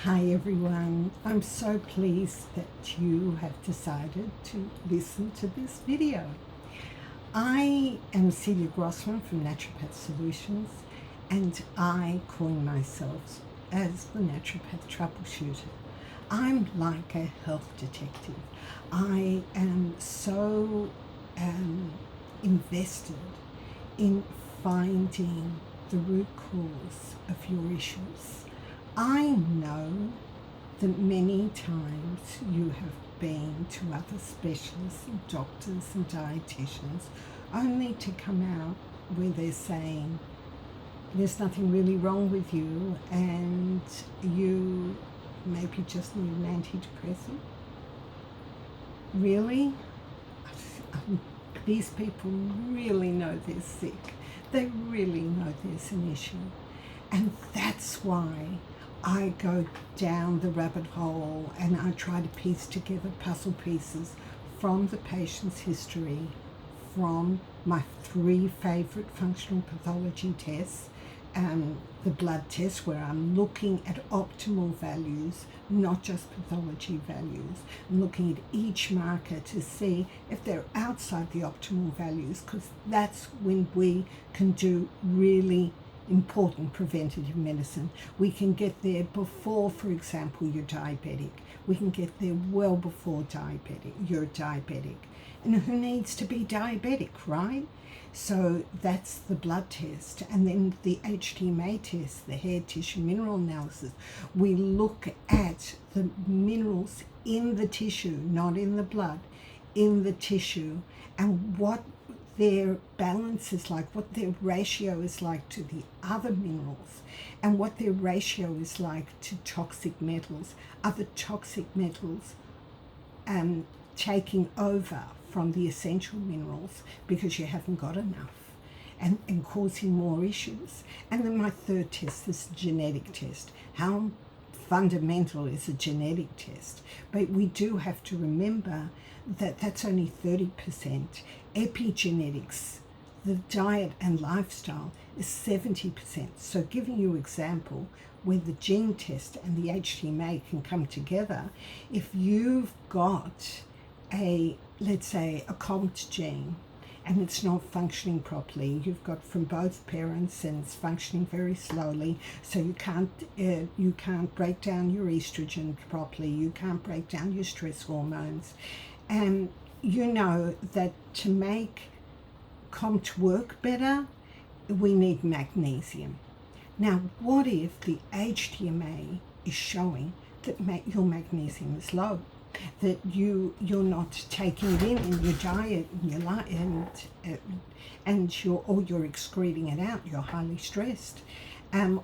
Hi everyone, I'm so pleased that you have decided to listen to this video. I am Celia Grossman from Naturopath Solutions, and I coin myself as the Naturopath Troubleshooter. I'm like a health detective. I am so invested in finding the root cause of your issues. I know that many times you have been to other specialists, doctors and dietitians, only to come out where they're saying there's nothing really wrong with you and you maybe just need an antidepressant. Really? These people really know they're sick. They really know there's an issue. And that's why I go down the rabbit hole and I try to piece together puzzle pieces from the patient's history, from my 3 favorite functional pathology tests, the blood test where I'm looking at optimal values, not just pathology values. I'm looking at each marker to see if they're outside the optimal values, because that's when we can do really important preventative medicine. We can get there before, for example, you're diabetic. We can get there well before you're diabetic. And who needs to be diabetic, right? So that's the blood test. And then the HTMA test, the hair tissue mineral analysis. We look at the minerals in the tissue, not in the blood, in the tissue, and what their balance is like, what their ratio is like to the other minerals, and what their ratio is like to toxic metals. Are the toxic metals taking over from the essential minerals because you haven't got enough, and causing more issues? And then my third test, this genetic test. How fundamental is a genetic test? But we do have to remember that that's only 30%. Epigenetics, the diet and lifestyle, is 70%. So giving you an example where the gene test and the HTMA can come together, if you've got let's say a COMT gene and it's not functioning properly, you've got from both parents and it's functioning very slowly, so you can't break down your estrogen properly, you can't break down your stress hormones, and you know that to make COMT work better, we need magnesium. Now, what if the HTMA is showing that your magnesium is low, that you're not taking it in your diet and your life, and you're excreting it out, you're highly stressed,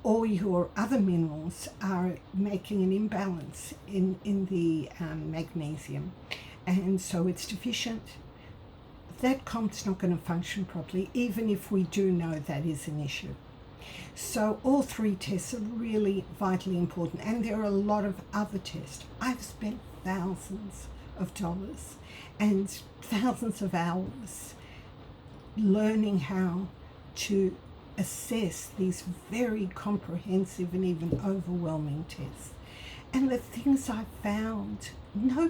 or your other minerals are making an imbalance in the magnesium, and so it's deficient, that COMT's not going to function properly, even if we do know that is an issue. So all 3 tests are really vitally important, and there are a lot of other tests. I've spent thousands of dollars and thousands of hours learning how to assess these very comprehensive and even overwhelming tests. And the things I found, no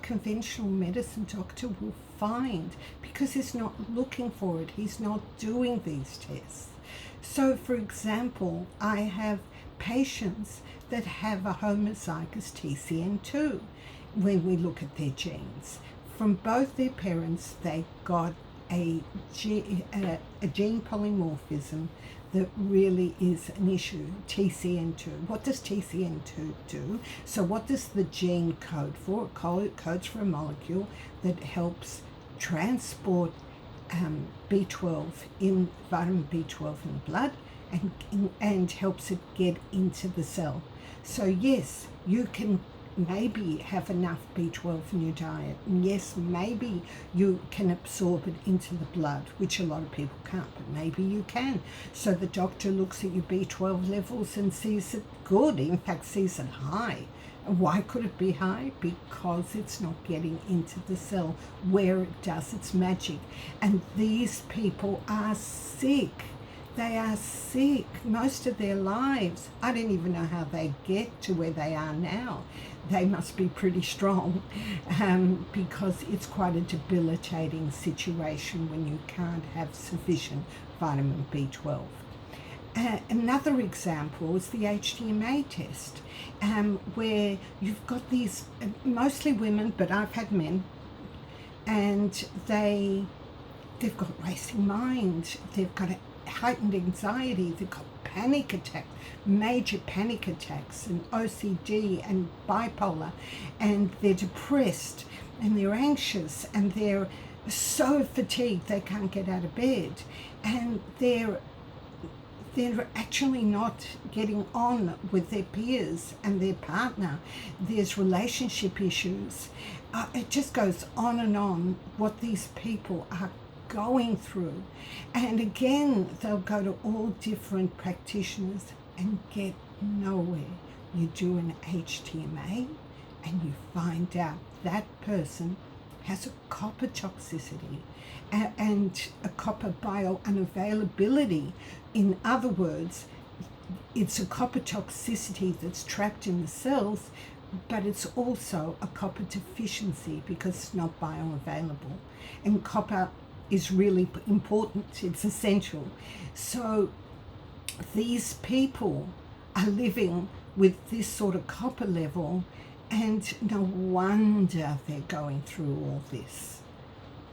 conventional medicine doctor will find, because he's not looking for it. He's not doing these tests. So, for example, I have patients that have a homozygous TCN2. When we look at their genes, from both their parents, they got a gene polymorphism that really is an issue, TCN2. What does TCN2 do? So what does the gene code for? It codes for a molecule that helps transport B12 vitamin B12 in the blood, and helps it get into the cell. So yes, you can maybe have enough B12 in your diet, and yes, maybe you can absorb it into the blood, which a lot of people can't, but maybe you can. So the doctor looks at your B12 levels and sees it good, in fact sees it high. Why could it be high? Because it's not getting into the cell where it does its magic. And these people are sick. They are sick most of their lives. I don't even know how they get to where they are now. They must be pretty strong, because it's quite a debilitating situation when you can't have sufficient vitamin B12. Another example is the HTMA test, where you've got these, mostly women, but I've had men, and they've got racing mind, they've got a heightened anxiety, they've got panic attacks, major panic attacks, and OCD and bipolar, and they're depressed and they're anxious and they're so fatigued they can't get out of bed, and they're actually not getting on with their peers and their partner. There's relationship issues. It just goes on and on what these people are going through. And again, they'll go to all different practitioners and get nowhere. You do an HTMA and you find out that person has a copper toxicity and a copper biounavailability. In other words, it's a copper toxicity that's trapped in the cells, but it's also a copper deficiency because it's not bioavailable. And copper is really important, it's essential. So these people are living with this sort of copper level, and no wonder they're going through all this.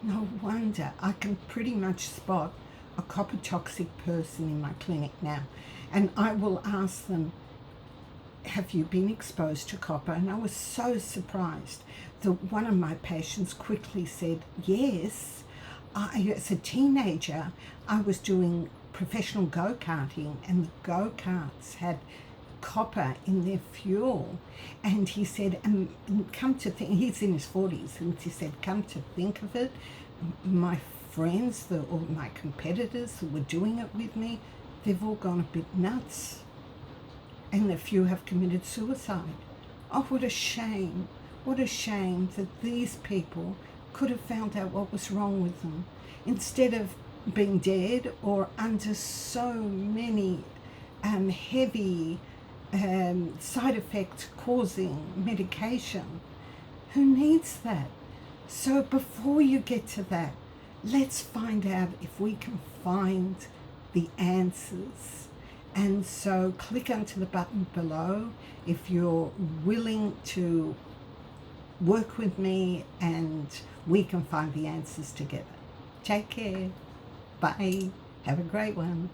No wonder. I can pretty much spot a copper toxic person in my clinic now, and I will ask them, have you been exposed to copper? And I was so surprised that one of my patients quickly said, yes. As a teenager, I was doing professional go-karting, and the go-karts had copper in their fuel. And he said, come to think, he's in his 40s, and he said, come to think of it, my friends, or my competitors that were doing it with me, they've all gone a bit nuts. And a few have committed suicide. Oh, what a shame. What a shame that these people could have found out what was wrong with them instead of being dead or under so many heavy side effect causing medication. Who needs that? So before you get to that, let's find out if we can find the answers. And so click onto the button below if you're willing to work with me and we can find the answers together. Take care. Bye. Have a great one.